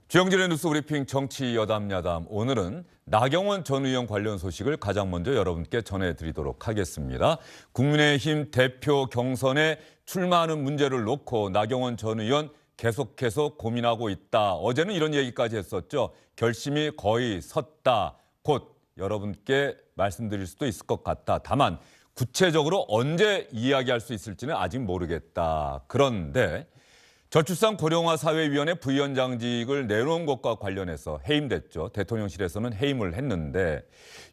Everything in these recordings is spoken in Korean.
주영진의 뉴스 브리핑 정치 여담 야담. 오늘은 나경원 전 의원 관련 소식을 가장 먼저 여러분께 전해드리도록 하겠습니다. 국민의힘 대표 경선에 출마하는 문제를 놓고 나경원 전 의원 계속해서 고민하고 있다. 어제는 이런 얘기까지 했었죠. 결심이 거의 섰다. 곧 여러분께 말씀드릴 수도 있을 것 같다. 다만 구체적으로 언제 이야기할 수 있을지는 아직 모르겠다. 그런데 저출산 고령화 사회위원회 부위원장직을 내놓은 것과 관련해서 해임됐죠. 대통령실에서는 해임을 했는데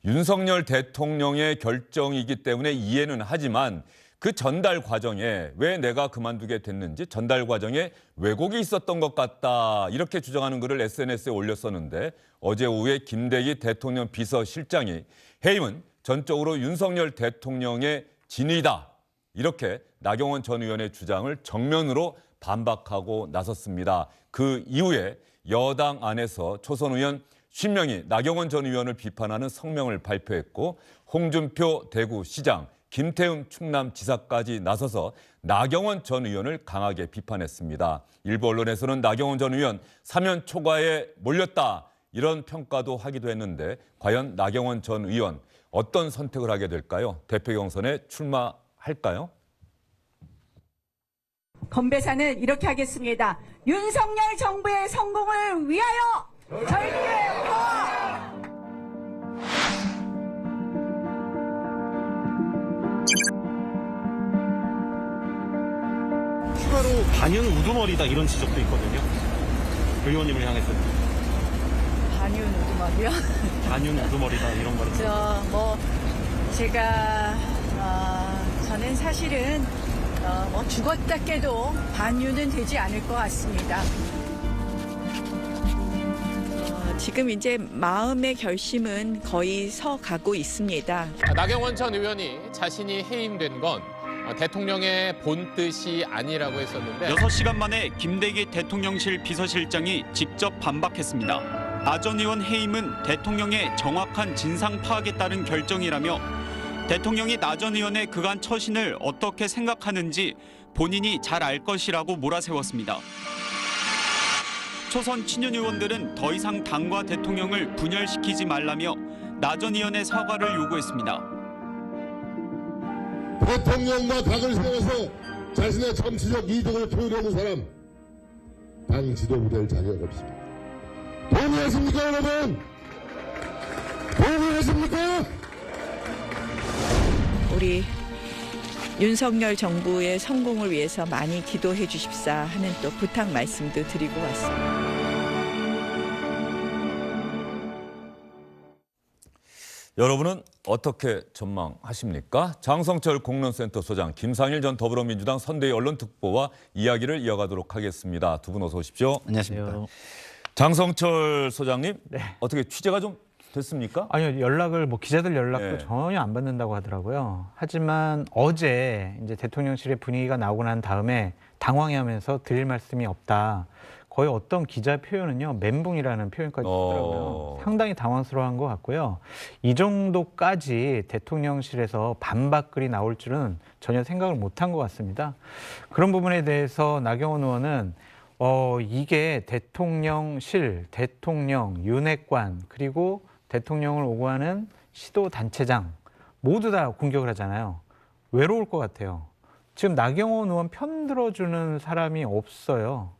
윤석열 대통령의 결정이기 때문에 이해는 하지만 그 전달 과정에 왜 내가 그만두게 됐는지 전달 과정에 왜곡이 있었던 것 같다. 이렇게 주장하는 글을 SNS에 올렸었는데 어제 오후에 김대기 대통령 비서실장이 해임은 전적으로 윤석열 대통령의 진위다. 이렇게 나경원 전 의원의 주장을 정면으로 반박하고 나섰습니다. 그 이후에 여당 안에서 초선 의원 10명이 나경원 전 의원을 비판하는 성명을 발표했고 홍준표 대구시장, 김태흠 충남지사까지 나서서 나경원 전 의원을 강하게 비판했습니다. 일부 언론에서는 나경원 전 의원 사면 초과에 몰렸다 이런 평가도 하기도 했는데 과연 나경원 전 의원 어떤 선택을 하게 될까요? 대표 경선에 출마할까요? 건배사는 이렇게 하겠습니다. 윤석열 정부의 성공을 위하여 절기의 화! 추가로 반윤 우두머리다 이런 지적도 있거든요. 의원님을 향해서. 반윤 우두머리요? 반윤 우두머리다 이런 거를. 저는 사실은 죽었다 깨도 반윤은 되지 않을 것 같습니다. 지금 이제 마음의 결심은 거의 서가고 있습니다. 나경원 전 의원이 자신이 해임된 건 대통령의 본뜻이 아니라고 했었는데 6시간 만에 김대기 대통령실 비서실장이 직접 반박했습니다. 나 전 의원 해임은 대통령의 정확한 진상 파악에 따른 결정이라며 대통령이 나 전 의원의 그간 처신을 어떻게 생각하는지 본인이 잘 알 것이라고 몰아세웠습니다. 초선 친윤 의원들은 더 이상 당과 대통령을 분열시키지 말라며 나 전 의원의 사과를 요구했습니다. 대통령과 당을 세워서 자신의 정치적 이득을 표현하는 사람, 당 지도부 될 자격 없습니다. 동의하십니까, 여러분? 동의하십니까? 우리 윤석열 정부의 성공을 위해서 많이 기도해 주십사 하는 또 부탁 말씀도 드리고 왔습니다. 여러분은 어떻게 전망하십니까? 장성철 공론센터 소장, 김상일 전 더불어민주당 선대위 언론특보와 이야기를 이어가도록 하겠습니다. 두 분 어서 오십시오. 안녕하십니까. 장성철 소장님, 네. 어떻게 취재가 좀 됐습니까? 아니요, 연락을 기자들 연락도 네. 전혀 안 받는다고 하더라고요. 하지만 어제 이제 대통령실의 분위기가 나오고 난 다음에 당황해하면서 드릴 말씀이 없다. 거의 어떤 기자 표현은요, 멘붕이라는 표현까지 쓰더라고요. 상당히 당황스러워한 것 같고요. 이 정도까지 대통령실에서 반박글이 나올 줄은 전혀 생각을 못한 것 같습니다. 그런 부분에 대해서 나경원 의원은 이게 대통령실, 대통령, 윤핵관, 그리고 대통령을 오고하는 시도단체장 모두 다 공격을 하잖아요. 외로울 것 같아요. 지금 나경원 의원 편 들어주는 사람이 없어요.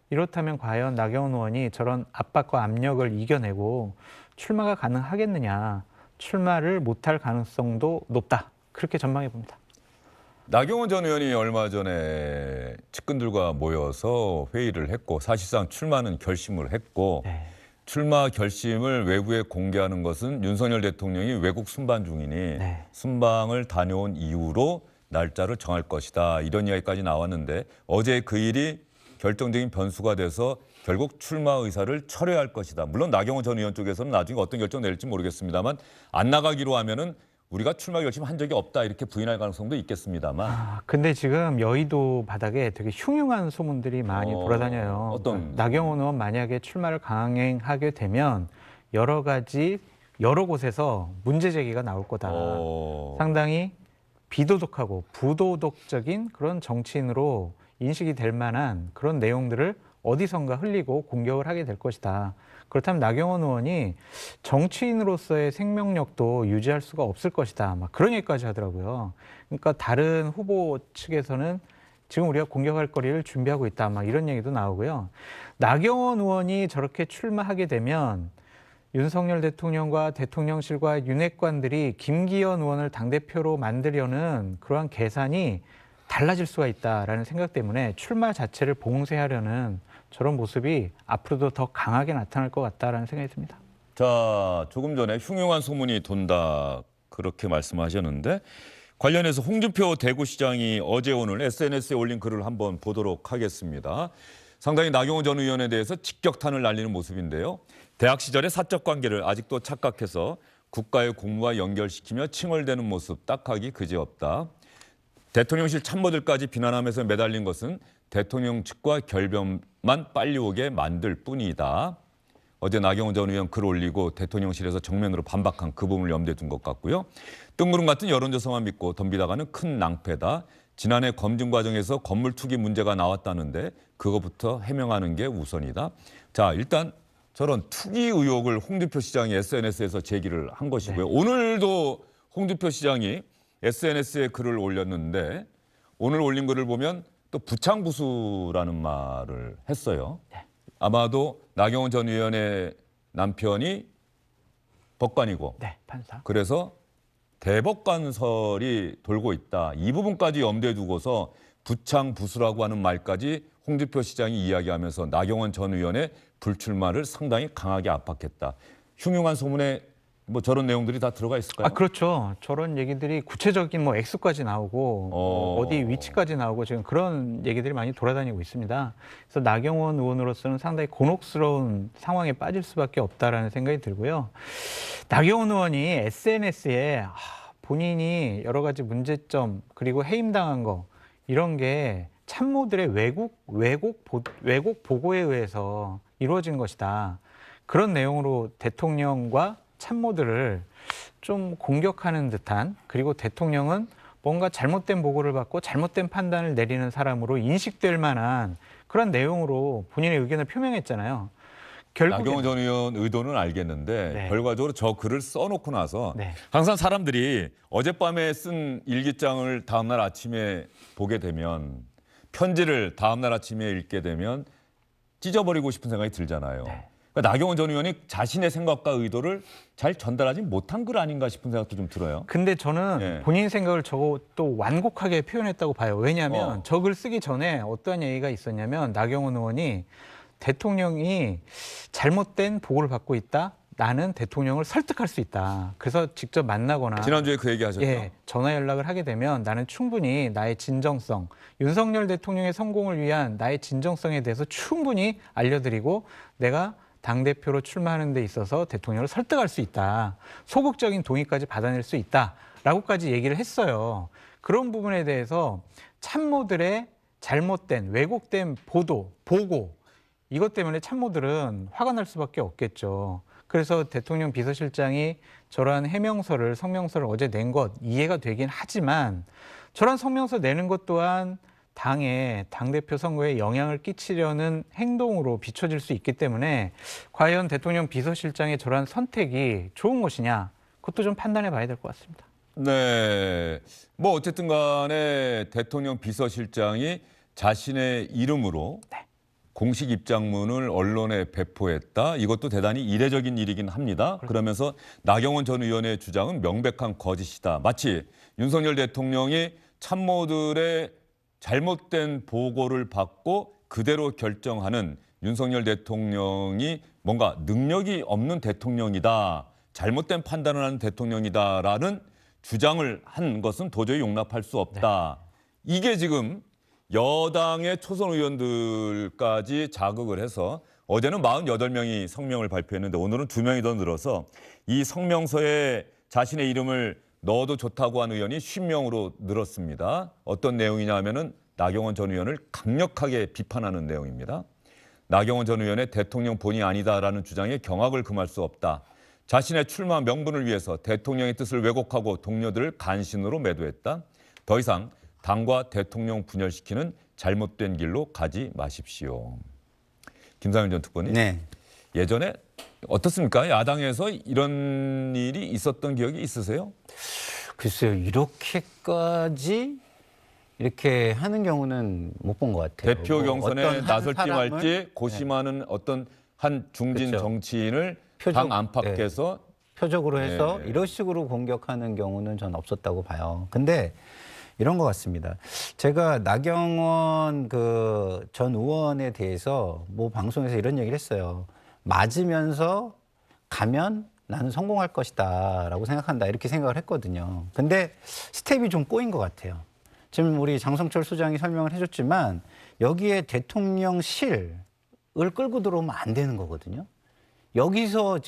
이렇다면 과연 나경원 의원이 저런 압박과 압력을 이겨내고 출마가 가능하겠느냐. 출마를 못할 가능성도 높다. 그렇게 전망해 봅니다. 나경원 전 의원이 얼마 전에 측근들과 모여서 회의를 했고 사실상 출마는 결심을 했고 네. 출마 결심을 외부에 공개하는 것은 윤석열 대통령이 외국 순방 중이니 네. 순방을 다녀온 이후로 날짜를 정할 것이다. 이런 이야기까지 나왔는데 어제 그 일이 결정적인 변수가 돼서 결국 출마 의사를 철회할 것이다. 물론 나경원 전 의원 쪽에서는 나중에 어떤 결정 내릴지 모르겠습니다만 안 나가기로 하면은 우리가 출마 결심한 적이 없다 이렇게 부인할 가능성도 있겠습니다만. 근데 지금 여의도 바닥에 되게 흉흉한 소문들이 많이 돌아다녀요. 어떤? 나경원 의원 만약에 출마를 강행하게 되면 여러 곳에서 문제 제기가 나올 거다. 상당히 비도덕하고 부도덕적인 그런 정치인으로 인식이 될 만한 그런 내용들을 어디선가 흘리고 공격을 하게 될 것이다. 그렇다면 나경원 의원이 정치인으로서의 생명력도 유지할 수가 없을 것이다. 막 그런 얘기까지 하더라고요. 그러니까 다른 후보 측에서는 지금 우리가 공격할 거리를 준비하고 있다. 막 이런 얘기도 나오고요. 나경원 의원이 저렇게 출마하게 되면 윤석열 대통령과 대통령실과 윤핵관들이 김기현 의원을 당대표로 만들려는 그러한 계산이 달라질 수가 있다라는 생각 때문에 출마 자체를 봉쇄하려는 저런 모습이 앞으로도 더 강하게 나타날 것 같다라는 생각이 듭니다. 자, 조금 전에 흉흉한 소문이 돈다 그렇게 말씀하셨는데 관련해서 홍준표 대구시장이 어제 오늘 SNS에 올린 글을 한번 보도록 하겠습니다. 상당히 나경원 전 의원에 대해서 직격탄을 날리는 모습인데요. 대학 시절의 사적 관계를 아직도 착각해서 국가의 공무와 연결시키며 칭얼대는 모습 딱하기 그지없다. 대통령실 참모들까지 비난하면서 매달린 것은 대통령 측과 결별만 빨리 오게 만들 뿐이다. 어제 나경원 전 의원 글 올리고 대통령실에서 정면으로 반박한 그 부분을 염두에 둔 것 같고요. 뜬구름 같은 여론조사만 믿고 덤비다가는 큰 낭패다. 지난해 검증 과정에서 건물 투기 문제가 나왔다는데 그거부터 해명하는 게 우선이다. 자, 일단 저런 투기 의혹을 홍준표 시장이 SNS에서 제기를 한 것이고요. 네. 오늘도 홍준표 시장이 SNS에 글을 올렸는데 오늘 올린 글을 보면 또 부창부수라는 말을 했어요. 네. 아마도 나경원 전 의원의 남편이 법관이고 네, 판사. 그래서 대법관설이 돌고 있다. 이 부분까지 염두에 두고서 부창부수라고 하는 말까지 홍준표 시장이 이야기하면서 나경원 전 의원의 불출마를 상당히 강하게 압박했다. 흉흉한 소문에 뭐 저런 내용들이 다 들어가 있을까요? 아, 그렇죠. 저런 얘기들이 구체적인 뭐 액수까지 나오고 어디 위치까지 나오고 지금 그런 얘기들이 많이 돌아다니고 있습니다. 그래서 나경원 의원으로서는 상당히 곤혹스러운 상황에 빠질 수밖에 없다라는 생각이 들고요. 나경원 의원이 SNS에 본인이 여러 가지 문제점 그리고 해임당한 거 이런 게 참모들의 왜곡 보고에 의해서 이루어진 것이다. 그런 내용으로 대통령과 참모들을 좀 공격하는 듯한, 그리고 대통령은 뭔가 잘못된 보고를 받고 잘못된 판단을 내리는 사람으로 인식될 만한 그런 내용으로 본인의 의견을 표명했잖아요. 나경원 전 의원 의도는 알겠는데 네. 결과적으로 저 글을 써놓고 나서 네. 항상 사람들이 어젯밤에 쓴 일기장을 다음날 아침에 보게 되면, 편지를 다음날 아침에 읽게 되면 찢어버리고 싶은 생각이 들잖아요. 네. 그러니까 나경원 전 의원이 자신의 생각과 의도를 잘 전달하지 못한 글 아닌가 싶은 생각도 좀 들어요. 근데 저는 예. 본인 생각을 또 완곡하게 표현했다고 봐요. 왜냐하면 저 글 쓰기 전에 어떠한 얘기가 있었냐면 나경원 의원이 대통령이 잘못된 보고를 받고 있다. 나는 대통령을 설득할 수 있다. 그래서 직접 만나거나 지난주에 그 얘기 하셨죠? 예, 전화 연락을 하게 되면 나는 충분히 나의 진정성, 윤석열 대통령의 성공을 위한 나의 진정성에 대해서 충분히 알려드리고 내가 당대표로 출마하는 데 있어서 대통령을 설득할 수 있다. 소극적인 동의까지 받아낼 수 있다라고까지 얘기를 했어요. 그런 부분에 대해서 참모들의 잘못된 왜곡된 보고 이것 때문에 참모들은 화가 날 수밖에 없겠죠. 그래서 대통령 비서실장이 저러한 해명서를, 성명서를 어제 낸 것 이해가 되긴 하지만 저런 성명서 내는 것 또한 당의 당대표 선거에 영향을 끼치려는 행동으로 비춰질 수 있기 때문에 과연 대통령 비서실장의 저러한 선택이 좋은 것이냐, 그것도 좀 판단해 봐야 될 것 같습니다. 네, 뭐 어쨌든 간에 대통령 비서실장이 자신의 이름으로 네. 공식 입장문을 언론에 배포했다. 이것도 대단히 이례적인 일이긴 합니다. 그러면서 나경원 전 의원의 주장은 명백한 거짓이다. 마치 윤석열 대통령이 참모들의 잘못된 보고를 받고 그대로 결정하는 윤석열 대통령이 뭔가 능력이 없는 대통령이다. 잘못된 판단을 하는 대통령이다라는 주장을 한 것은 도저히 용납할 수 없다. 네. 이게 지금 여당의 초선 의원들까지 자극을 해서 어제는 48명이 성명을 발표했는데 오늘은 2명이 더 늘어서 이 성명서에 자신의 이름을 넣어도 좋다고 한 의원이 50명으로 늘었습니다. 어떤 내용이냐 하면은 나경원 전 의원을 강력하게 비판하는 내용입니다. 나경원 전 의원의 대통령 본이 아니다라는 주장에 경악을 금할 수 없다. 자신의 출마 명분을 위해서 대통령의 뜻을 왜곡하고 동료들을 간신으로 매도했다. 더 이상 당과 대통령 분열시키는 잘못된 길로 가지 마십시오. 김상현 전 특보님. 네. 예전에 어떻습니까? 야당에서 이런 일이 있었던 기억이 있으세요? 글쎄요, 이렇게까지 이렇게 하는 경우는 못 본 것 같아요. 대표 뭐 경선에 어떤 한 나설지 사람을 말지 고심하는 어떤 한 중진 그렇죠. 정치인을 표적- 당 안팎에서 표적으로 해서 네. 이런 식으로 공격하는 경우는 전 없었다고 봐요. 근데 이런 것 같습니다. 제가 나경원 그 전 의원에 대해서 뭐 방송에서 이런 얘기를 했어요. 맞으면서 가면 나는 성공할 것이다라고 생각한다 이렇게 생각을 했거든요. 근데 스텝이 좀 꼬인 것 같아요. 지금 우리 장성철 소장이 설명을 해줬지만 여기에 대통령실을 끌고 들어오면 안 되는 거거든요. 여기서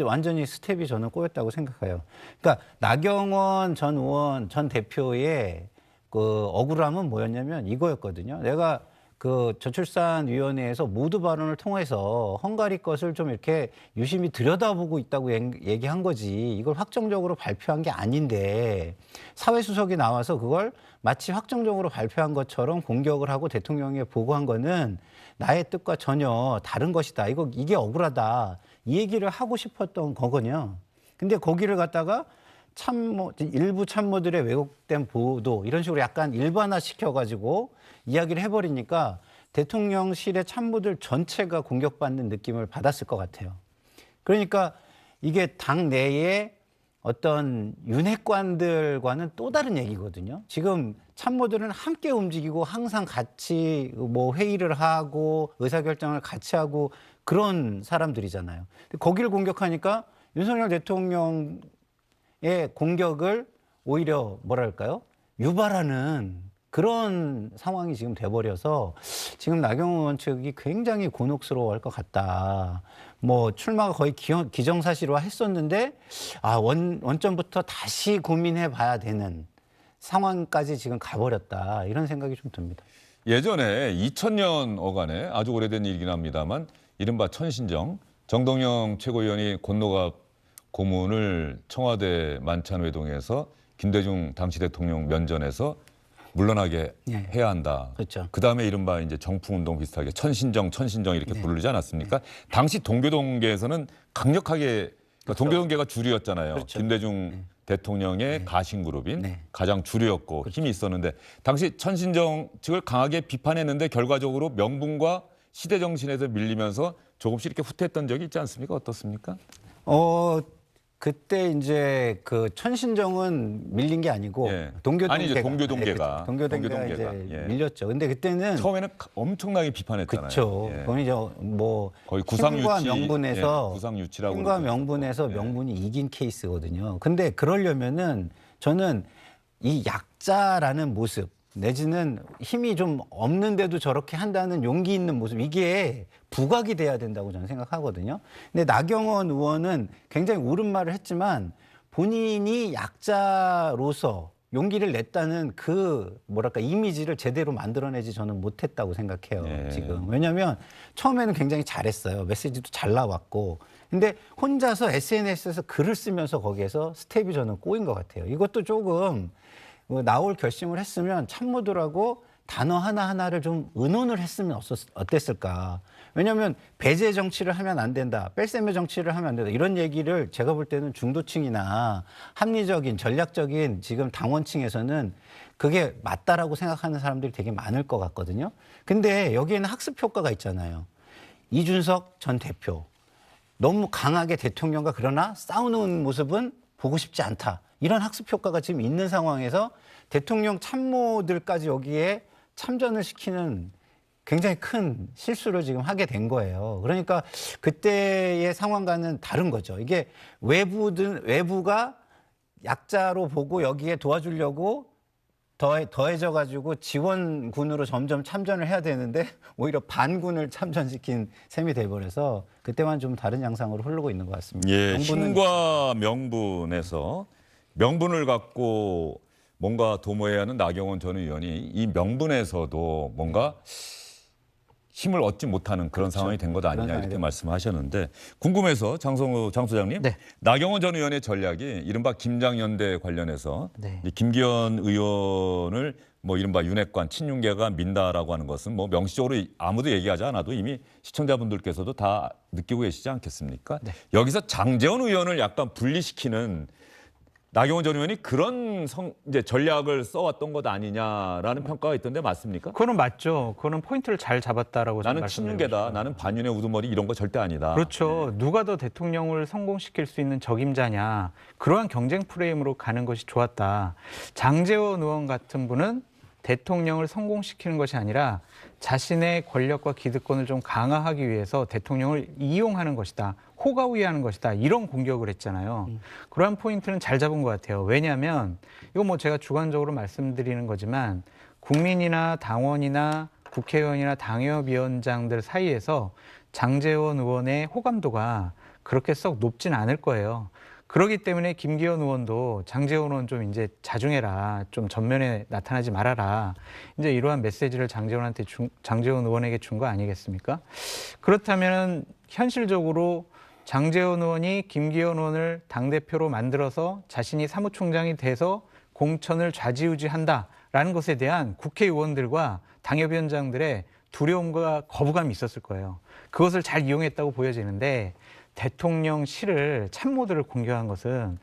완전히 스텝이 저는 꼬였다고 생각해요. 그러니까 나경원 전 의원 전 대표의 그 억울함은 뭐였냐면 이거였거든요. 내가 그 저출산위원회에서 모두 발언을 통해서 헝가리 것을 좀 이렇게 유심히 들여다보고 있다고 얘기한 거지. 이걸 확정적으로 발표한 게 아닌데 사회수석이 나와서 그걸 마치 확정적으로 발표한 것처럼 공격을 하고 대통령에 보고한 거는 나의 뜻과 전혀 다른 것이다. 이게 억울하다. 이 얘기를 하고 싶었던 거거든요. 근데 거기를 갖다가 일부 참모들의 왜곡된 보도 이런 식으로 약간 일반화 시켜가지고 이야기를 해버리니까 대통령실의 참모들 전체가 공격받는 느낌을 받았을 것 같아요. 그러니까 이게 당 내에 어떤 윤핵관들과는 또 다른 얘기거든요. 지금 참모들은 함께 움직이고 항상 같이 뭐 회의를 하고 의사결정을 같이 하고 그런 사람들이잖아요. 거기를 공격하니까 윤석열 대통령의 공격을 오히려 뭐랄까요? 유발하는 그런 상황이 지금 돼버려서 지금 나경원 의원 측이 굉장히 곤혹스러워할 것 같다. 뭐 출마가 거의 기정사실화 했었는데 원점부터 다시 고민해 봐야 되는 상황까지 지금 가버렸다. 이런 생각이 좀 듭니다. 예전에 2000년 어간에 아주 오래된 일이긴 합니다만 이른바 천신정 정동영 최고위원이 권노갑 고문을 청와대 만찬회동에서 김대중 당시 대통령 면전에서 물러나게 네. 해야 한다. 그렇죠. 그다음에 이른바 이제 정풍운동 비슷하게 천신정 이렇게 네. 부르지 않았습니까? 당시 동교동계에서는 강력하게 그러니까 동교동계가 주류였잖아요. 그렇죠. 김대중 대통령의 가신그룹인 네. 가장 주류였고 힘이 있었는데 당시 천신정 측을 강하게 비판했는데 결과적으로 명분과 시대 정신에서 밀리면서 조금씩 이렇게 후퇴했던 적이 있지 않습니까? 어떻습니까? 그때 이제 그 천신정은 밀린 게 아니고 예. 동교동계가 아니, 이제 동교동계가. 동교동계가 이제 예. 밀렸죠. 근데 그때는 처음에는 엄청나게 비판했잖아요. 그렇죠. 예. 그건 이제 뭐 거의 구상유치, 힘과 명분에서 예, 구상유치라고 힘과 그러죠. 명분에서 예. 명분이 이긴 케이스거든요. 근데 그러려면은 저는 이 약자라는 모습 내지는 힘이 좀 없는데도 저렇게 한다는 용기 있는 모습 이게 부각이 돼야 된다고 저는 생각하거든요. 근데 나경원 의원은 굉장히 옳은 말을 했지만 본인이 약자로서 용기를 냈다는 그 뭐랄까 이미지를 제대로 만들어내지 저는 못했다고 생각해요. 예. 지금 왜냐하면 처음에는 굉장히 잘했어요. 메시지도 잘 나왔고. 근데 혼자서 SNS에서 글을 쓰면서 거기에서 스텝이 저는 꼬인 것 같아요. 이것도 조금 나올 결심을 했으면 참모들하고 단어 하나하나를 좀 의논을 했으면 어땠을까. 왜냐하면 배제 정치를 하면 안 된다. 뺄셈의 정치를 하면 안 된다. 이런 얘기를 제가 볼 때는 중도층이나 합리적인 전략적인 지금 당원층에서는 그게 맞다라고 생각하는 사람들이 되게 많을 것 같거든요. 근데 여기에는 학습 효과가 있잖아요. 이준석 전 대표. 너무 강하게 대통령과 그러나 싸우는 모습은 보고 싶지 않다. 이런 학습 효과가 지금 있는 상황에서 대통령 참모들까지 여기에 참전을 시키는 굉장히 큰 실수를 지금 하게 된 거예요. 그러니까 그때의 상황과는 다른 거죠. 이게 외부가 약자로 보고 여기에 도와주려고 더해져 가지고 지원군으로 점점 참전을 해야 되는데 오히려 반군을 참전시킨 셈이 돼버려서 그때만 좀 다른 양상으로 흐르고 있는 것 같습니다. 예, 힘과 명분에서 명분을 갖고 뭔가 도모해야 하는 나경원 전 의원이 이 명분에서도 뭔가 힘을 얻지 못하는 그런 상황이 된 것 아니냐 그런 이렇게 상황이 말씀하셨는데 궁금해서 장 소장님 네. 나경원 전 의원의 전략이 이른바 김장연대 관련해서 네. 이 김기현 의원을 뭐 이른바 윤핵관 친윤계가 민다라고 하는 것은 뭐 명시적으로 아무도 얘기하지 않아도 이미 시청자분들께서도 다 느끼고 계시지 않겠습니까? 네. 여기서 장제원 의원을 약간 분리시키는 나경원 전 의원이 그런 이제 전략을 써왔던 것 아니냐라는 평가가 있던데 맞습니까? 그거는 맞죠. 그거는 포인트를 잘 잡았다라고 저는 나는 말씀드리고 친윤계다. 싶어요. 나는 반윤의 우두머리 이런 거 절대 아니다. 그렇죠. 누가 더 대통령을 성공시킬 수 있는 적임자냐. 그러한 경쟁 프레임으로 가는 것이 좋았다. 장제원 의원 같은 분은 대통령을 성공시키는 것이 아니라 자신의 권력과 기득권을 좀 강화하기 위해서 대통령을 이용하는 것이다. 호가우위하는 것이다. 이런 공격을 했잖아요. 그러한 포인트는 잘 잡은 것 같아요. 왜냐하면 이거 뭐 제가 주관적으로 말씀드리는 거지만 국민이나 당원이나 국회의원이나 당협위원장들 사이에서 장제원 의원의 호감도가 그렇게 썩 높진 않을 거예요. 그렇기 때문에 김기현 의원도 장제원 의원 좀 이제 자중해라, 좀 전면에 나타나지 말아라. 이제 이러한 메시지를 장제원 의원에게 준 거 아니겠습니까? 그렇다면 현실적으로 장제원 의원이 김기현 의원을 당대표로 만들어서 자신이 사무총장이 돼서 공천을 좌지우지한다라는 것에 대한 국회의원들과 당협위원장들의 두려움과 거부감이 있었을 거예요. 그것을 잘 이용했다고 보여지는데 대통령실을 참모들을 공격한 것은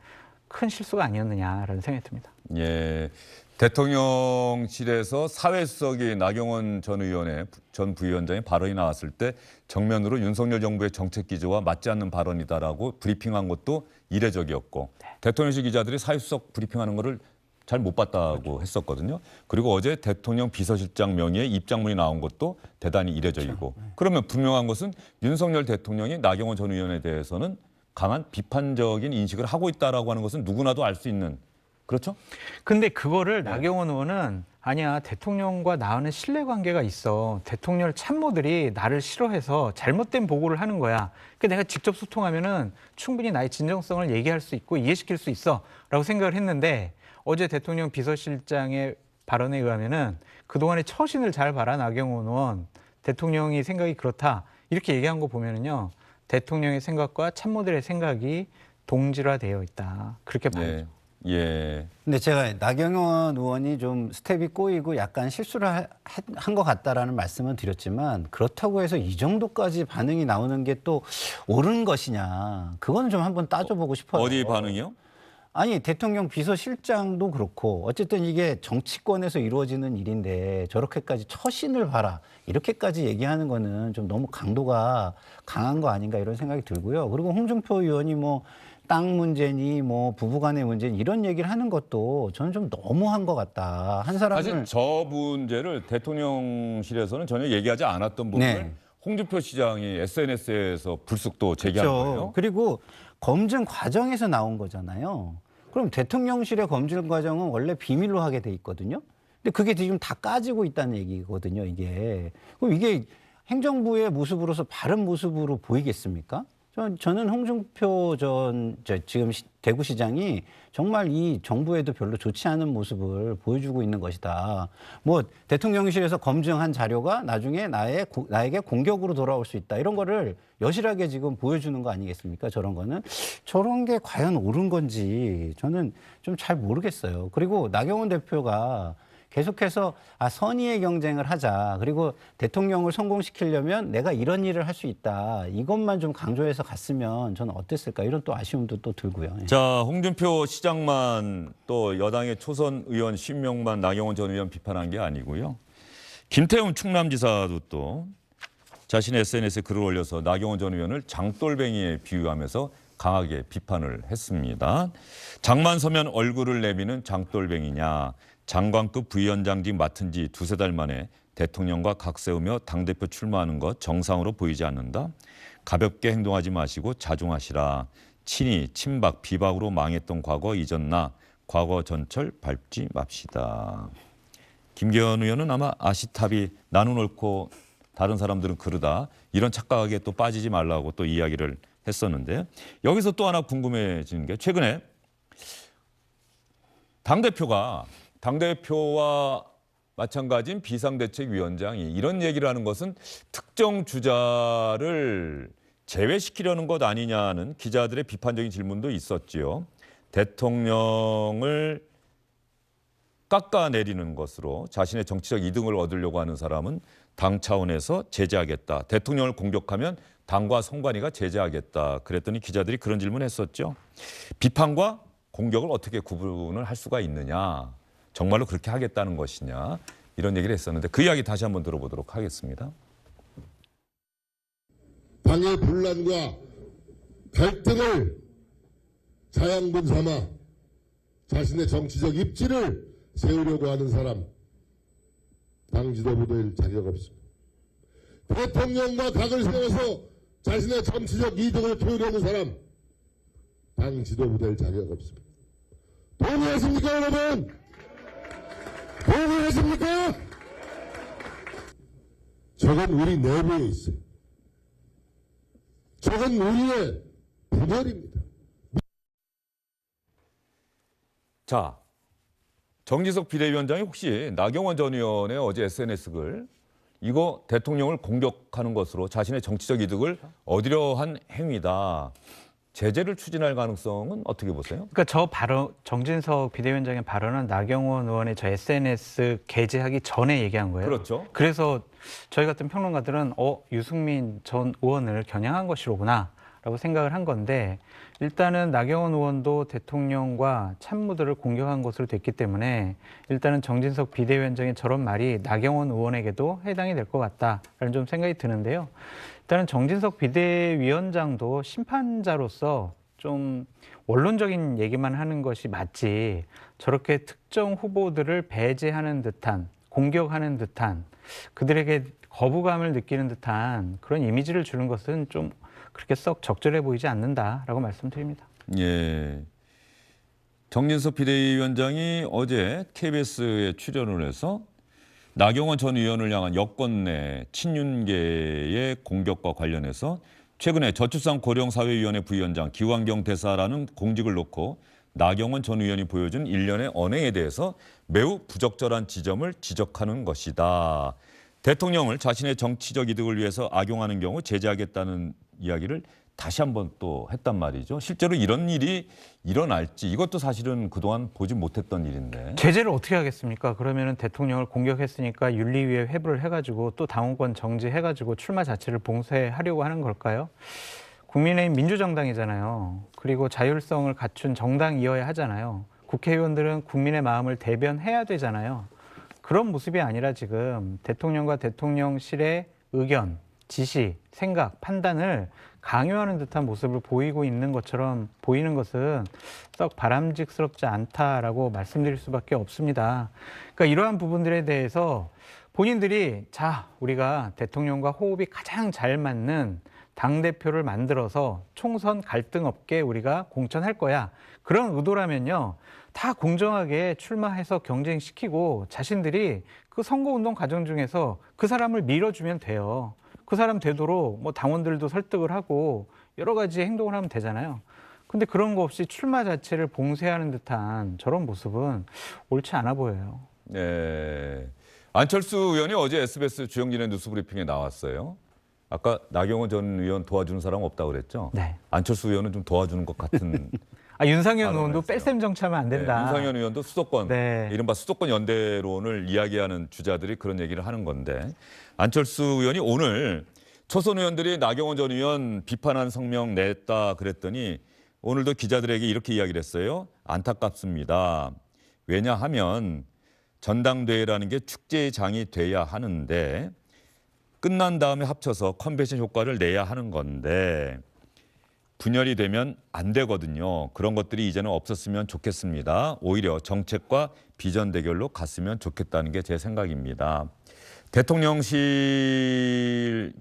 큰 실수가 아니었느냐라는 생각이 듭니다. 예, 대통령실에서 사회수석이 나경원 전 의원의 전 부위원장의 발언이 나왔을 때 정면으로 윤석열 정부의 정책 기조와 맞지 않는 발언이다라고 브리핑한 것도 이례적이었고 대통령실 기자들이 사회수석 브리핑하는 거를 잘 못 봤다고 했었거든요. 그리고 어제 대통령 비서실장 명의의 입장문이 나온 것도 대단히 이례적이고 그러면 분명한 것은 윤석열 대통령이 나경원 전 의원에 대해서는 강한 비판적인 인식을 하고 있다라고 하는 것은 누구나도 알 수 있는 그렇죠? 근데 그거를 나경원 의원은 아니야, 대통령과 나와는 신뢰관계가 있어. 대통령 참모들이 나를 싫어해서 잘못된 보고를 하는 거야. 그러니까 내가 직접 소통하면은 충분히 나의 진정성을 얘기할 수 있고 이해시킬 수 있어 라고 생각을 했는데 어제 대통령 비서실장의 발언에 의하면은 그동안의 처신을 잘 봐라 나경원 의원. 대통령이 생각이 그렇다. 이렇게 얘기한 거 보면은요. 대통령의 생각과 참모들의 생각이 동질화되어 있다. 그렇게 봐야죠. 예. 근데 제가 나경원 의원이 좀 스텝이 꼬이고 약간 실수를 한 것 같다라는 말씀은 드렸지만 그렇다고 해서 이 정도까지 반응이 나오는 게 또 옳은 것이냐. 그건 좀 한번 따져보고 싶어요. 어디 반응이요? 아니 대통령 비서실장도 그렇고 어쨌든 이게 정치권에서 이루어지는 일인데 저렇게까지 처신을 봐라 이렇게까지 얘기하는 거는 좀 너무 강도가 강한 거 아닌가 이런 생각이 들고요. 그리고 홍준표 의원이 뭐 땅 문제니 뭐 부부간의 문제니 이런 얘기를 하는 것도 저는 좀 너무한 것 같다. 한 사람을 사실 저 문제를 대통령실에서는 전혀 얘기하지 않았던 부분을 네. 홍준표 시장이 SNS에서 불쑥 또 제기한 그렇죠. 거예요. 그리고 검증 과정에서 나온 거잖아요. 그럼 대통령실의 검증 과정은 원래 비밀로 하게 돼 있거든요. 근데 그게 지금 다 까지고 있다는 얘기거든요, 이게. 그럼 이게 행정부의 모습으로서 바른 모습으로 보이겠습니까? 저는 홍준표 지금 대구시장이 정말 이 정부에도 별로 좋지 않은 모습을 보여주고 있는 것이다. 뭐 대통령실에서 검증한 자료가 나중에 나에게 공격으로 돌아올 수 있다. 이런 거를 여실하게 지금 보여주는 거 아니겠습니까? 저런 거는. 저런 게 과연 옳은 건지 저는 좀 잘 모르겠어요. 그리고 나경원 대표가 계속해서 선의의 경쟁을 하자. 그리고 대통령을 성공시키려면 내가 이런 일을 할 수 있다. 이것만 좀 강조해서 갔으면 저는 어땠을까. 이런 또 아쉬움도 또 들고요. 자, 홍준표 시장만 또 여당의 초선 의원 10명만 나경원 전 의원 비판한 게 아니고요. 김태훈 충남지사도 또 자신의 SNS에 글을 올려서 나경원 전 의원을 장돌뱅이에 비유하면서 강하게 비판을 했습니다. 장만 서면 얼굴을 내미는 장돌뱅이냐. 장관급 부위원장직 맡은 지 두세 달 만에 대통령과 각세우며 당대표 출마하는 것 정상으로 보이지 않는다. 가볍게 행동하지 마시고 자중하시라. 친이, 친박, 비박으로 망했던 과거 잊었나. 과거 전철 밟지 맙시다. 김기현 의원은 아마 아시타비 나는 옳고 다른 사람들은 그르다. 이런 착각에 또 빠지지 말라고 또 이야기를 했었는데 여기서 또 하나 궁금해지는 게 최근에 당대표와 마찬가지인 비상대책위원장이 이런 얘기를 하는 것은 특정 주자를 제외시키려는 것 아니냐는 기자들의 비판적인 질문도 있었지요. 대통령을 깎아내리는 것으로 자신의 정치적 이득을 얻으려고 하는 사람은 당 차원에서 제재하겠다. 대통령을 공격하면 당과 선관위가 제재하겠다. 그랬더니 기자들이 그런 질문을 했었죠. 비판과 공격을 어떻게 구분을 할 수가 있느냐. 정말로 그렇게 하겠다는 것이냐. 이런 얘기를 했었는데 그 이야기 다시 한번 들어보도록 하겠습니다. 당의 분란과 갈등을 자양분 삼아 자신의 정치적 입지를 세우려고 하는 사람, 당 지도부 될 자격 없습니다. 대통령과 각을 세워서 자신의 정치적 이득을 키우려는 사람, 당 지도부 될 자격 없습니다. 동의하십니까, 여러분? 동의하십니까? 저건 우리 내부에 있어요. 저건 우리의 분열입니다. 자, 정진석 비대위원장이 혹시 나경원 전 의원의 어제 SNS 글 이거 대통령을 공격하는 것으로 자신의 정치적 이득을 얻으려 한 행위다. 제재를 추진할 가능성은 어떻게 보세요? 그러니까 저 발언, 정진석 비대위원장의 발언은 나경원 의원의 저 SNS 게재하기 전에 얘기한 거예요. 그렇죠. 그래서 저희 같은 평론가들은 유승민 전 의원을 겨냥한 것이로구나라고 생각을 한 건데 일단은 나경원 의원도 대통령과 참모들을 공격한 것으로 됐기 때문에 일단은 정진석 비대위원장의 저런 말이 나경원 의원에게도 해당이 될 것 같다라는 좀 생각이 드는데요. 일단은 정진석 비대위원장도 심판자로서 좀 원론적인 얘기만 하는 것이 맞지 저렇게 특정 후보들을 배제하는 듯한 공격하는 듯한 그들에게 거부감을 느끼는 듯한 그런 이미지를 주는 것은 좀 그렇게 썩 적절해 보이지 않는다라고 말씀드립니다. 예. 정진석 비대위원장이 어제 KBS에 출연을 해서 나경원 전 의원을 향한 여권 내 친윤계의 공격과 관련해서 최근에 저출산 고령사회위원회 부위원장 기후환경 대사라는 공직을 놓고 나경원 전 의원이 보여준 일련의 언행에 대해서 매우 부적절한 지점을 지적하는 것이다. 대통령을 자신의 정치적 이득을 위해서 악용하는 경우 제재하겠다는 이야기를 다시 한번 또 했단 말이죠. 실제로 이런 일이 일어날지 이것도 사실은 그동안 보지 못했던 일인데. 제재를 어떻게 하겠습니까? 그러면은 대통령을 공격했으니까 윤리위에 회부를 해가지고 또 당원권 정지해가지고 출마 자체를 봉쇄하려고 하는 걸까요? 국민의힘 민주정당이잖아요. 그리고 자율성을 갖춘 정당이어야 하잖아요. 국회의원들은 국민의 마음을 대변해야 되잖아요. 그런 모습이 아니라 지금 대통령과 대통령실의 의견, 지시, 생각, 판단을 강요하는 듯한 모습을 보이고 있는 것처럼 보이는 것은 썩 바람직스럽지 않다라고 말씀드릴 수밖에 없습니다. 그러니까 이러한 부분들에 대해서 본인들이 자, 우리가 대통령과 호흡이 가장 잘 맞는 당대표를 만들어서 총선 갈등 없게 우리가 공천할 거야. 그런 의도라면요. 다 공정하게 출마해서 경쟁시키고 자신들이 그 선거운동 과정 중에서 그 사람을 밀어주면 돼요. 그 사람 되도록 뭐 당원들도 설득을 하고 여러 가지 행동을 하면 되잖아요. 근데 그런 거 없이 출마 자체를 봉쇄하는 듯한 저런 모습은 옳지 않아 보여요. 네. 안철수 의원이 어제 SBS 주영진의 뉴스브리핑에 나왔어요. 아까 나경원 전 의원 도와주는 사람 없다고 그랬죠? 네. 안철수 의원은 좀 도와주는 것 같은. 윤상현 의원도 뺄셈 정치하면 안 된다. 네, 윤상현 의원도 수도권, 네. 이른바 수도권 연대론을 이야기하는 주자들이 그런 얘기를 하는 건데 안철수 의원이 오늘 초선 의원들이 나경원 전 의원 비판한 성명 냈다 그랬더니 오늘도 기자들에게 이렇게 이야기를 했어요. 안타깝습니다. 왜냐하면 전당대회라는 게 축제의 장이 돼야 하는데 끝난 다음에 합쳐서 컨벤션 효과를 내야 하는 건데 분열이 되면 안 되거든요. 그런 것들이 이제는 없었으면 좋겠습니다. 오히려 정책과 비전 대결로 갔으면 좋겠다는 게 제 생각입니다. 대통령실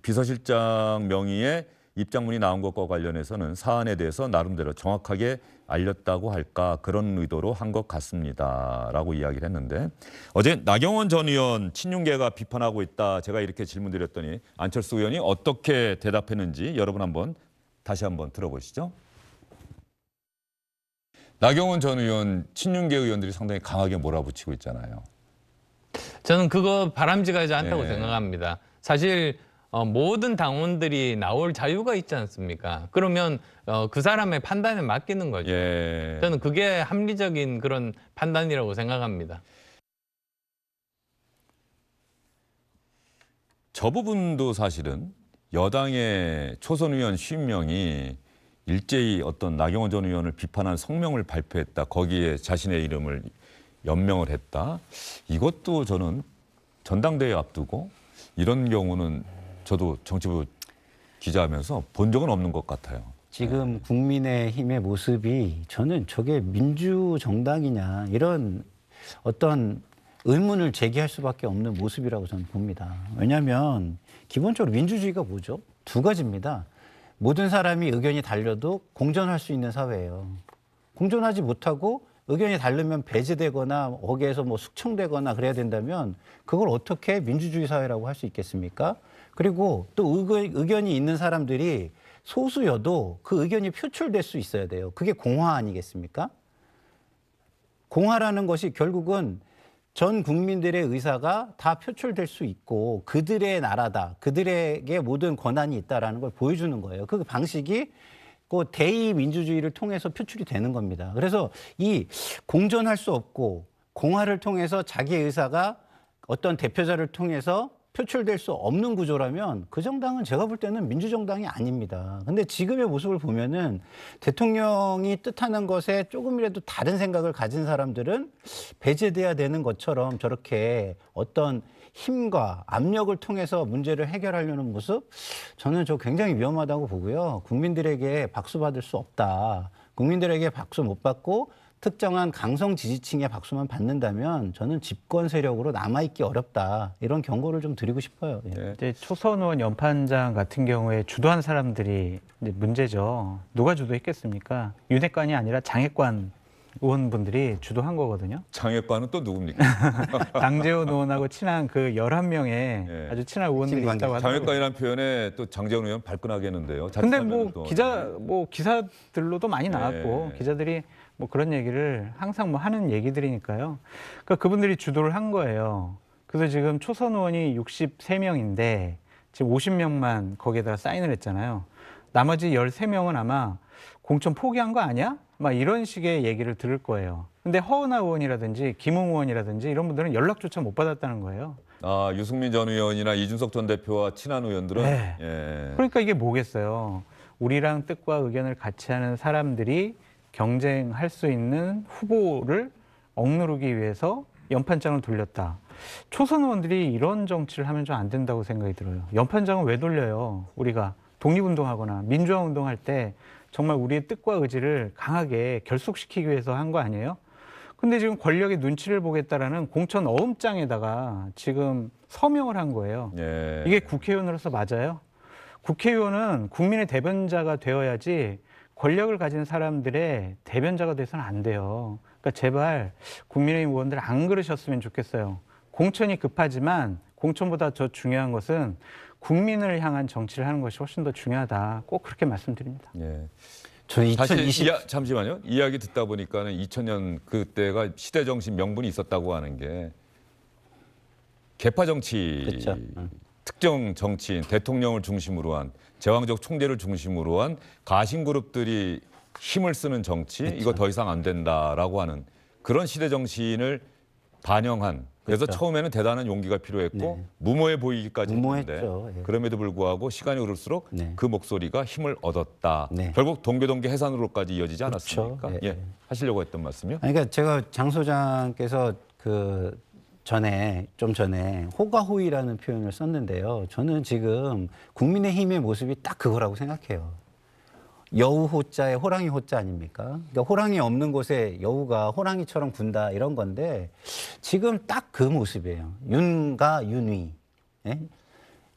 비서실장 명의의 입장문이 나온 것과 관련해서는 사안에 대해서 나름대로 정확하게 알렸다고 할까 그런 의도로 한 것 같습니다. 라고 이야기를 했는데 어제 나경원 전 의원 친윤계가 비판하고 있다. 제가 이렇게 질문드렸더니 안철수 의원이 어떻게 대답했는지 여러분 다시 한번 들어보시죠. 나경원 전 의원 친윤계 의원들이 상당히 강하게 몰아붙이고 있잖아요. 저는 그거 바람직하지 않다고 네. 생각합니다. 사실 모든 당원들이 나올 자유가 있지 않습니까? 그러면 그 사람의 판단에 맡기는 거죠. 예. 저는 그게 합리적인 그런 판단이라고 생각합니다. 저 부분도 사실은 여당의 초선 의원 50명이 일제히 어떤 나경원 전 의원을 비판한 성명을 발표했다. 거기에 자신의 이름을 연명을 했다. 이것도 저는 전당대회 앞두고 이런 경우는 저도 정치부 기자하면서 본 적은 없는 것 같아요. 지금 국민의힘의 모습이 저는 저게 민주정당이냐 이런 어떤 의문을 제기할 수밖에 없는 모습이라고 저는 봅니다. 왜냐하면 기본적으로 민주주의가 뭐죠? 두 가지입니다. 모든 사람이 의견이 달려도 공존할 수 있는 사회예요. 공존하지 못하고 의견이 다르면 배제되거나 거기에서 뭐 숙청되거나 그래야 된다면 그걸 어떻게 민주주의 사회라고 할 수 있겠습니까? 그리고 또 의견이 있는 사람들이 소수여도 그 의견이 표출될 수 있어야 돼요. 그게 공화 아니겠습니까? 공화라는 것이 결국은 전 국민들의 의사가 다 표출될 수 있고 그들의 나라다. 그들에게 모든 권한이 있다라는 걸 보여주는 거예요. 그 방식이 그 대의민주주의를 통해서 표출이 되는 겁니다. 그래서 이 공존할 수 없고 공화를 통해서 자기 의사가 어떤 대표자를 통해서 표출될 수 없는 구조라면 그 정당은 제가 볼 때는 민주정당이 아닙니다. 근데 지금의 모습을 보면은 대통령이 뜻하는 것에 조금이라도 다른 생각을 가진 사람들은 배제돼야 되는 것처럼 저렇게 어떤 힘과 압력을 통해서 문제를 해결하려는 모습, 저는 저 굉장히 위험하다고 보고요. 국민들에게 박수 받을 수 없다. 국민들에게 박수 못 받고 특정한 강성 지지층의 박수만 받는다면 저는 집권 세력으로 남아있기 어렵다. 이런 경고를 좀 드리고 싶어요. 예. 이제 초선 의원 연판장 같은 경우에 주도한 사람들이 이제 문제죠. 누가 주도했겠습니까? 윤핵관이 아니라 장핵관 의원분들이 주도한 거거든요. 장애과는 또 누굽니까? 장제원 의원하고 친한 그 11명의 예. 아주 친한 의원들이 있다고 하더라고요. 장애과이라는 표현에 또 장재원 의원 발끈하겠는데요. 근데 뭐 자칫하면 기사들로도 많이 나왔고 예. 기자들이 뭐 그런 얘기를 항상 뭐 하는 얘기들이니까요. 그러니까 그분들이 주도를 한 거예요. 그래서 지금 초선 의원이 63명인데 지금 50명만 거기에다가 사인을 했잖아요. 나머지 13명은 아마 공천 포기한 거 아니야? 막 이런 식의 얘기를 들을 거예요. 근데 허은하 의원이라든지 김웅 의원이라든지 이런 분들은 연락조차 못 받았다는 거예요. 아, 유승민 전 의원이나 이준석 전 대표와 친한 의원들은 네. 예. 그러니까 이게 뭐겠어요. 우리랑 뜻과 의견을 같이 하는 사람들이 경쟁할 수 있는 후보를 억누르기 위해서 연판장을 돌렸다. 초선 의원들이 이런 정치를 하면 좀 안 된다고 생각이 들어요. 연판장을 왜 돌려요? 우리가 독립운동하거나 민주화 운동할 때 정말 우리의 뜻과 의지를 강하게 결속시키기 위해서 한 거 아니에요? 근데 지금 권력의 눈치를 보겠다라는 공천 어음장에다가 지금 서명을 한 거예요. 예. 이게 국회의원으로서 맞아요? 국회의원은 국민의 대변자가 되어야지 권력을 가진 사람들의 대변자가 돼서는 안 돼요. 그러니까 제발 국민의힘 의원들 안 그러셨으면 좋겠어요. 공천이 급하지만 공천보다 더 중요한 것은 국민을 향한 정치를 하는 것이 훨씬 더 중요하다. 꼭 그렇게 말씀드립니다. 예. 저 사실 잠시만요. 이야기 듣다 보니까는 2000년 그때가 시대 정신 명분이 있었다고 하는 게 계파 정치, 그렇죠. 특정 정치인, 대통령을 중심으로 한 제왕적 총재를 중심으로 한 가신 그룹들이 힘을 쓰는 정치, 그렇죠. 이거 더 이상 안 된다라고 하는 그런 시대 정신을 반영한. 그래서 그렇죠. 처음에는 대단한 용기가 필요했고 네. 무모해 보이기까지 했는데 무모했죠. 예. 그럼에도 불구하고 시간이 흐를수록 네. 그 목소리가 힘을 얻었다. 네. 결국 동교동계 해산으로까지 이어지지 않았습니까? 그렇죠. 예. 하시려고 했던 말씀이요? 아니, 그러니까 제가 장 소장께서 좀 전에 호가호위라는 표현을 썼는데요. 저는 지금 국민의힘의 모습이 딱 그거라고 생각해요. 여우 호자에 호랑이 호자 아닙니까? 그러니까 호랑이 없는 곳에 여우가 호랑이처럼 군다 이런 건데 지금 딱 그 모습이에요. 윤과 윤위. 예?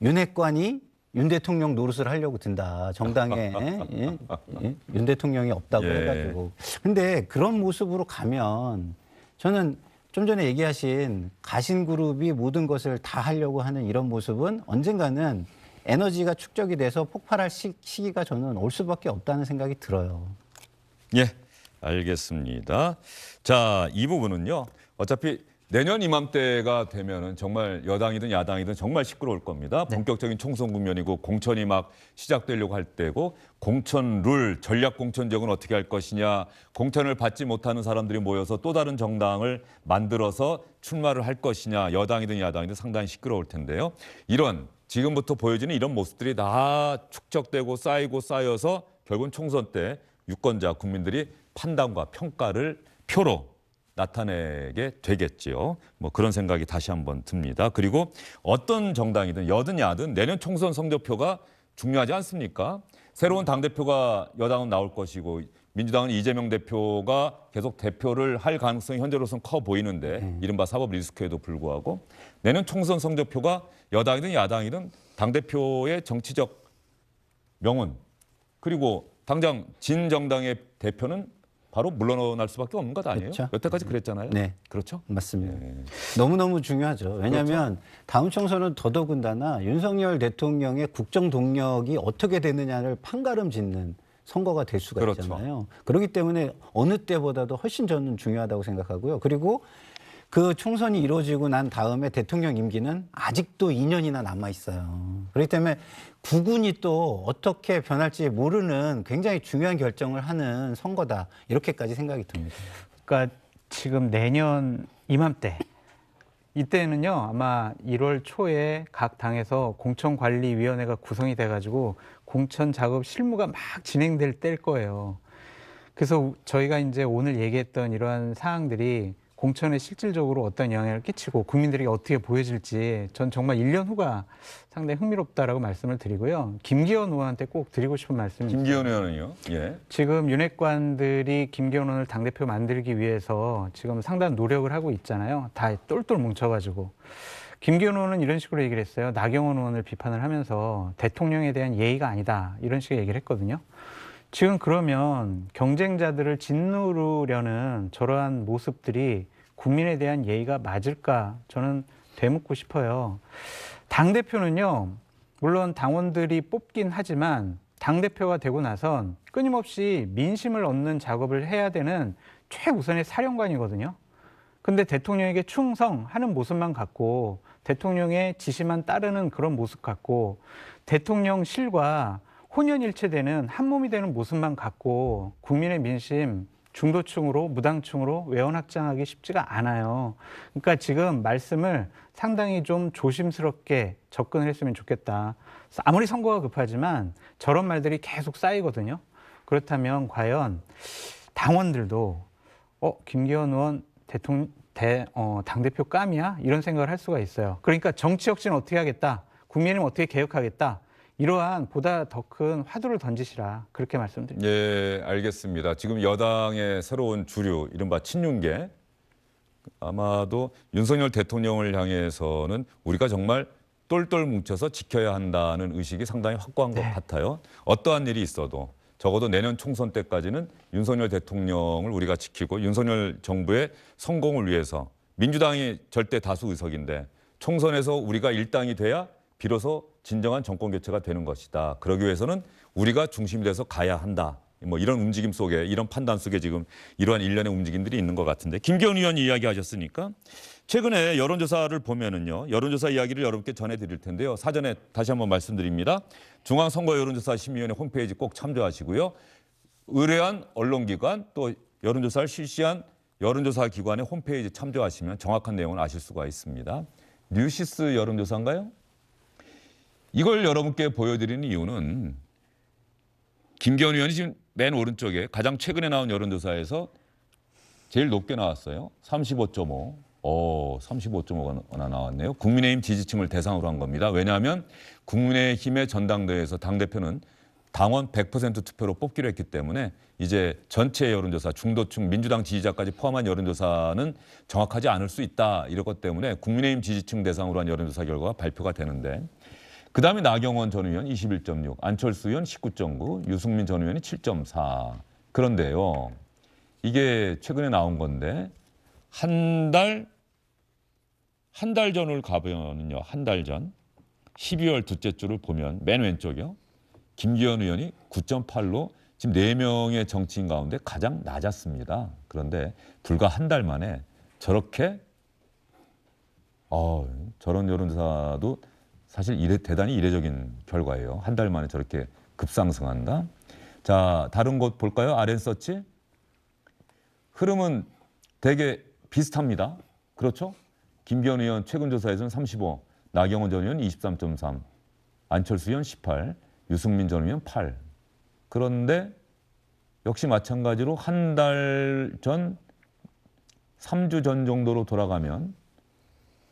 윤핵관이 윤 대통령 노릇을 하려고 든다. 정당에 예? 예? 윤 대통령이 없다고 예. 해가지고. 근데 그런 모습으로 가면 저는 좀 전에 얘기하신 가신그룹이 모든 것을 다 하려고 하는 이런 모습은 언젠가는 에너지가 축적이 돼서 폭발할 시기가 저는 올 수밖에 없다는 생각이 들어요. 예, 알겠습니다. 자, 이 부분은요. 어차피 내년 이맘때가 되면은 정말 여당이든 야당이든 정말 시끄러울 겁니다. 본격적인 총선 국면이고 공천이 막 시작되려고 할 때고 공천 룰, 전략 공천적은 어떻게 할 것이냐, 공천을 받지 못하는 사람들이 모여서 또 다른 정당을 만들어서 출마를 할 것이냐, 여당이든 야당이든 상당히 시끄러울 텐데요. 이런 지금부터 보여지는 이런 모습들이 다 축적되고 쌓이고 쌓여서 결국은 총선 때 유권자 국민들이 판단과 평가를 표로 나타내게 되겠지요. 뭐 그런 생각이 다시 한번 듭니다. 그리고 어떤 정당이든 여든 야든 내년 총선 성적표가 중요하지 않습니까? 새로운 당대표가 여당은 나올 것이고 민주당은 이재명 대표가 계속 대표를 할 가능성이 현재로서는 커 보이는데 이른바 사법 리스크에도 불구하고 내년 총선 성적표가 여당이든 야당이든 당대표의 정치적 명운 그리고 당장 진 정당의 대표는 바로 물러날 수밖에 없는 것 아니에요? 그렇죠. 여태까지 그랬잖아요. 네. 그렇죠? 맞습니다. 너무너무 중요하죠. 왜냐하면 다음 총선은 더더군다나 윤석열 대통령의 국정 동력이 어떻게 되느냐를 판가름 짓는 선거가 될 수가 그렇죠. 있잖아요. 그렇기 때문에 어느 때보다도 훨씬 저는 중요하다고 생각하고요. 그리고 그 총선이 이루어지고 난 다음에 대통령 임기는 아직도 2년이나 남아 있어요. 그렇기 때문에 국군이 또 어떻게 변할지 모르는 굉장히 중요한 결정을 하는 선거다. 이렇게까지 생각이 듭니다. 그러니까 지금 내년 이맘때 이때는요 아마 1월 초에 각 당에서 공천관리위원회가 구성이 돼가지고 공천 작업 실무가 막 진행될 때일 거예요. 그래서 저희가 이제 오늘 얘기했던 이러한 사항들이 공천에 실질적으로 어떤 영향을 끼치고 국민들이 어떻게 보여질지 전 정말 1년 후가 상당히 흥미롭다라고 말씀을 드리고요. 김기현 의원한테 꼭 드리고 싶은 말씀이 김기현 의원은요? 예. 지금 윤핵관들이 김기현 의원을 당대표 만들기 위해서 지금 상당한 노력을 하고 있잖아요. 다 똘똘 뭉쳐가지고. 김기현 의원은 이런 식으로 얘기를 했어요. 나경원 의원을 비판을 하면서 대통령에 대한 예의가 아니다. 이런 식의 얘기를 했거든요. 지금 그러면 경쟁자들을 짓누르려는 저러한 모습들이 국민에 대한 예의가 맞을까 저는 되묻고 싶어요. 당대표는요, 물론 당원들이 뽑긴 하지만 당대표가 되고 나선 끊임없이 민심을 얻는 작업을 해야 되는 최우선의 사령관이거든요. 근데 대통령에게 충성하는 모습만 갖고 대통령의 지시만 따르는 그런 모습 갖고 대통령실과 혼연일체되는 한 몸이 되는 모습만 갖고 국민의 민심 중도층으로 무당층으로 외연 확장하기 쉽지가 않아요. 그러니까 지금 말씀을 상당히 좀 조심스럽게 접근을 했으면 좋겠다. 아무리 선거가 급하지만 저런 말들이 계속 쌓이거든요. 그렇다면 과연 당원들도 김기현 의원 당대표 깜이야? 이런 생각을 할 수가 있어요. 그러니까 정치 혁신은 어떻게 하겠다? 국민을 어떻게 개혁하겠다? 이러한 보다 더 큰 화두를 던지시라 그렇게 말씀드립니다. 예, 알겠습니다. 지금 여당의 새로운 주류, 이른바 친윤계 아마도 윤석열 대통령을 향해서는 우리가 정말 똘똘 뭉쳐서 지켜야 한다는 의식이 상당히 확고한 것 같아요. 어떠한 일이 있어도 적어도 내년 총선 때까지는 윤석열 대통령을 우리가 지키고 윤석열 정부의 성공을 위해서 민주당이 절대 다수 의석인데 총선에서 우리가 일당이 돼야 비로소 진정한 정권 교체가 되는 것이다. 그러기 위해서는 우리가 중심이 돼서 가야 한다. 뭐 이런 움직임 속에 이런 판단 속에 지금 이러한 일련의 움직임들이 있는 것 같은데 김기현 의원이 이야기하셨으니까 최근에 여론조사를 보면은요. 여론조사 이야기를 여러분께 전해드릴 텐데요. 사전에 다시 한번 말씀드립니다. 중앙선거여론조사심의위원회 홈페이지 꼭 참조하시고요. 의뢰한 언론기관 또 여론조사를 실시한 여론조사 기관의 홈페이지 참조하시면 정확한 내용을 아실 수가 있습니다. 뉴시스 여론조사인가요? 이걸 여러분께 보여드리는 이유는 김기현 의원이 지금 맨 오른쪽에 가장 최근에 나온 여론조사에서 제일 높게 나왔어요. 35.5. 35.5가 나왔네요. 국민의힘 지지층을 대상으로 한 겁니다. 왜냐하면 국민의힘의 전당대회에서 당대표는 당원 100% 투표로 뽑기로 했기 때문에 이제 전체 여론조사, 중도층, 민주당 지지자까지 포함한 여론조사는 정확하지 않을 수 있다. 이런 것 때문에 국민의힘 지지층 대상으로 한 여론조사 결과가 발표가 되는데 그다음에 나경원 전 의원 21.6, 안철수 의원 19.9, 유승민 전 의원이 7.4. 그런데요. 이게 최근에 나온 건데 한 달 전을 가보면요. 한 달 전 12월 둘째 주를 보면 맨 왼쪽이요. 김기현 의원이 9.8로 지금 4명의 정치인 가운데 가장 낮았습니다. 그런데 불과 한 달 만에 저렇게 저런 여론조사도 사실 대단히 이례적인 결과예요. 한 달 만에 저렇게 급상승한다. 자, 다른 곳 볼까요? RN서치. 흐름은 되게 비슷합니다. 그렇죠? 김기현 의원 최근 조사에서는 35, 나경원 전 의원 23.3, 안철수 의원 18, 유승민 전 의원 8. 그런데 역시 마찬가지로 한 달 전, 3주 전 정도로 돌아가면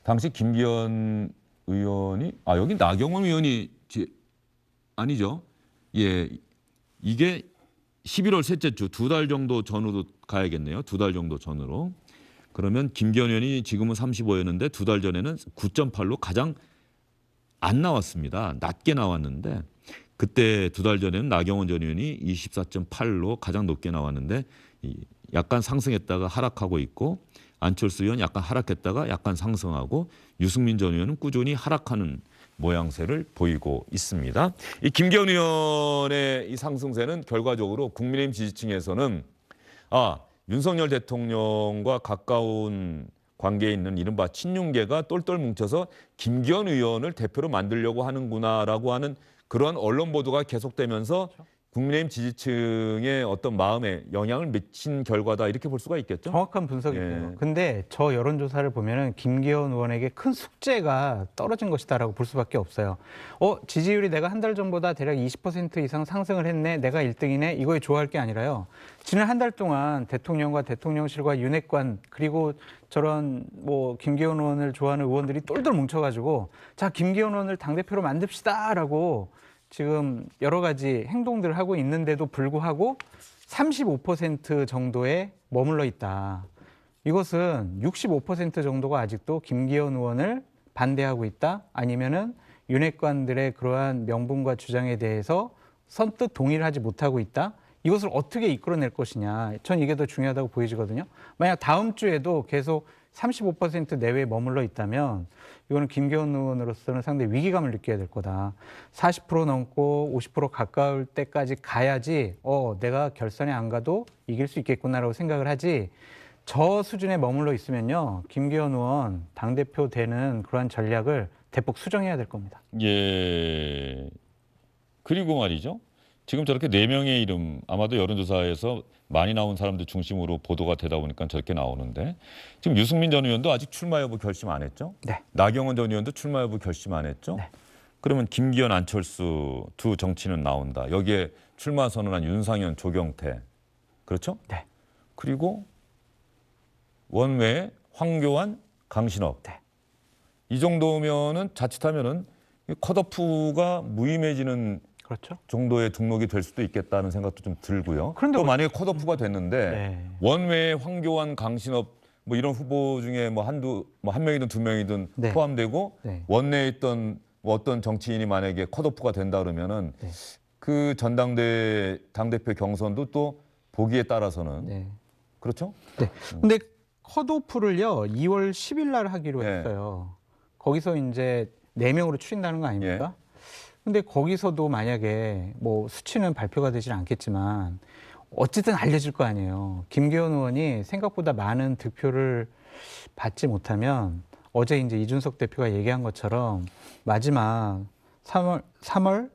당시 김기현 의원이 여기 나경원 의원이 아니죠. 예, 이게 11월 셋째 주 2달 정도 전으로 가야겠네요. 2달 정도 전으로. 그러면 김기현 의원이 지금은 35였는데 2달 전에는 9.8로 가장 안 나왔습니다. 낮게 나왔는데 그때 2달 전에는 나경원 전 의원이 24.8로 가장 높게 나왔는데 약간 상승했다가 하락하고 있고 안철수 의원 약간 하락했다가 약간 상승하고 유승민 전 의원은 꾸준히 하락하는 모양새를 보이고 있습니다. 이 김기현 의원의 이 상승세는 결과적으로 국민의힘 지지층에서는 윤석열 대통령과 가까운 관계에 있는 이른바 친윤계가 똘똘 뭉쳐서 김기현 의원을 대표로 만들려고 하는구나라고 하는 그런 언론 보도가 계속되면서 국민의힘 지지층의 어떤 마음에 영향을 미친 결과다 이렇게 볼 수가 있겠죠? 정확한 분석이에요. 근데 저 여론조사를 보면은 김기현 의원에게 큰 숙제가 떨어진 것이다라고 볼 수밖에 없어요. 지지율이 내가 한 달 전보다 대략 20% 이상 상승을 했네. 내가 1등이네. 이거에 좋아할 게 아니라요. 지난 한 달 동안 대통령과 대통령실과 윤핵관 그리고 저런 김기현 의원을 좋아하는 의원들이 똘똘 뭉쳐가지고 자 김기현 의원을 당대표로 만듭시다라고 지금 여러 가지 행동들을 하고 있는데도 불구하고 35% 정도에 머물러 있다. 이것은 65% 정도가 아직도 김기현 의원을 반대하고 있다. 아니면은 윤핵관들의 그러한 명분과 주장에 대해서 선뜻 동의를 하지 못하고 있다. 이것을 어떻게 이끌어낼 것이냐. 전 이게 더 중요하다고 보여지거든요. 만약 다음 주에도 계속 35% 내외에 머물러 있다면 이거는 김기현 의원으로서는 상당히 위기감을 느껴야 될 거다. 40% 넘고 50% 가까울 때까지 가야지 내가 결선에 안 가도 이길 수 있겠구나라고 생각을 하지 저 수준에 머물러 있으면요. 김기현 의원 당대표 되는 그러한 전략을 대폭 수정해야 될 겁니다. 예. 그리고 말이죠. 지금 저렇게 4명의 이름 아마도 여론조사에서 많이 나온 사람들 중심으로 보도가 되다 보니까 저렇게 나오는데 지금 유승민 전 의원도 아직 출마 여부 결심 안 했죠? 네. 나경원 전 의원도 출마 여부 결심 안 했죠? 네. 그러면 김기현, 안철수 두 정치는 나온다. 여기에 출마 선언한 윤상현, 조경태. 그렇죠? 네. 그리고 원외에 황교안, 강신업. 네. 이 정도면은 자칫하면은 컷오프가 무의미해지는 그렇죠. 정도의 등록이 될 수도 있겠다는 생각도 좀 들고요. 그런데 또 만약에 컷오프가 됐는데 네. 원외에 황교안, 강신업 이런 후보 중에 한 명이든 2명이든 네. 포함되고 네. 원내에 있던 어떤 정치인이 만약에 컷오프가 된다 그러면은 네. 그 전당대 당대표 경선도 또 보기에 따라서는 네. 그렇죠? 네. 근데 컷오프를요 2월 10일 날 하기로 네. 했어요. 거기서 이제 4명으로 추린다는 거 아닙니까? 근데 거기서도 만약에 수치는 발표가 되질 않겠지만 어쨌든 알려질 거 아니에요. 김기현 의원이 생각보다 많은 득표를 받지 못하면 어제 이제 이준석 대표가 얘기한 것처럼 마지막 3월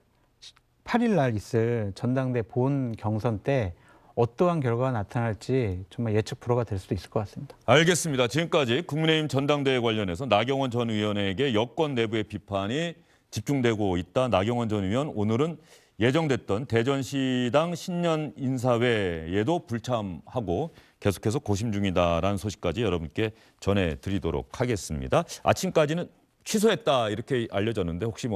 8일 날 있을 전당대 본 경선 때 어떠한 결과가 나타날지 정말 예측 불허가 될 수도 있을 것 같습니다. 알겠습니다. 지금까지 국민의힘 전당대회 관련해서 나경원 전 의원에게 여권 내부의 비판이 집중되고 있다. 나경원 전 의원 오늘은 예정됐던 대전시당 신년 인사회에도 불참하고 계속해서 고심 중이다라는 소식까지 여러분께 전해드리도록 하겠습니다. 아침까지는 취소했다 이렇게 알려졌는데 혹시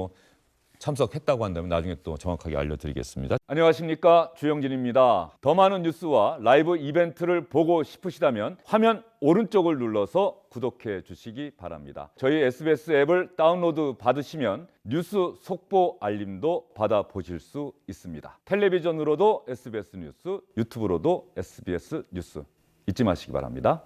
참석했다고 한다면 나중에 또 정확하게 알려드리겠습니다. 안녕하십니까, 주영진입니다. 더 많은 뉴스와 라이브 이벤트를 보고 싶으시다면 화면 오른쪽을 눌러서 구독해 주시기 바랍니다. 저희 SBS 앱을 다운로드 받으시면 뉴스 속보 알림도 받아보실 수 있습니다. 텔레비전으로도 SBS 뉴스, 유튜브로도 SBS 뉴스 잊지 마시기 바랍니다.